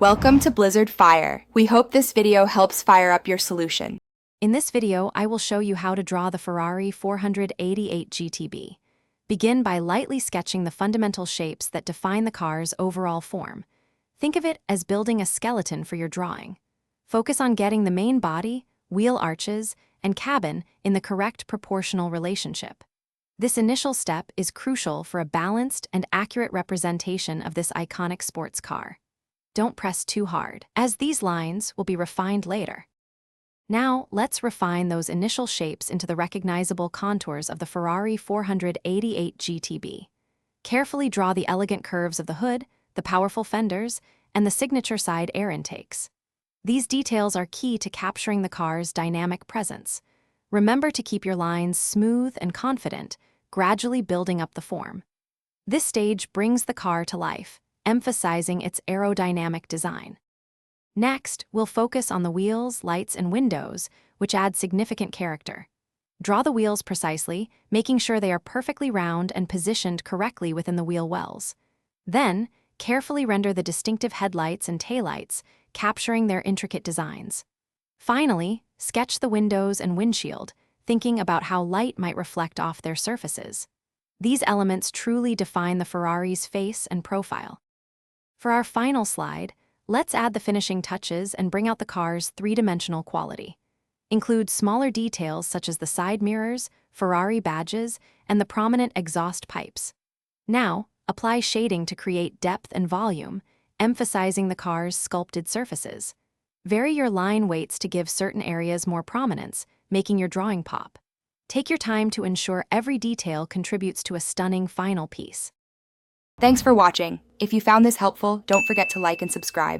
Welcome to Blizzard Fire. We hope this video helps fire up your solution. In this video, I will show you how to draw the Ferrari 488 GTB. Begin by lightly sketching the fundamental shapes that define the car's overall form. Think of it as building a skeleton for your drawing. Focus on getting the main body, wheel arches, and cabin in the correct proportional relationship. This initial step is crucial for a balanced and accurate representation of this iconic sports car. Don't press too hard, as these lines will be refined later. Now, let's refine those initial shapes into the recognizable contours of the Ferrari 488 GTB. Carefully draw the elegant curves of the hood, the powerful fenders, and the signature side air intakes. These details are key to capturing the car's dynamic presence. Remember to keep your lines smooth and confident, gradually building up the form. This stage brings the car to life, emphasizing its aerodynamic design. Next, we'll focus on the wheels, lights, and windows, which add significant character. Draw the wheels precisely, making sure they are perfectly round and positioned correctly within the wheel wells. Then, carefully render the distinctive headlights and taillights, capturing their intricate designs. Finally, sketch the windows and windshield, thinking about how light might reflect off their surfaces. These elements truly define the Ferrari's face and profile. For our final slide, let's add the finishing touches and bring out the car's three-dimensional quality. Include smaller details such as the side mirrors, Ferrari badges, and the prominent exhaust pipes. Now, apply shading to create depth and volume, emphasizing the car's sculpted surfaces. Vary your line weights to give certain areas more prominence, making your drawing pop. Take your time to ensure every detail contributes to a stunning final piece. Thanks for watching. If you found this helpful, don't forget to like and subscribe.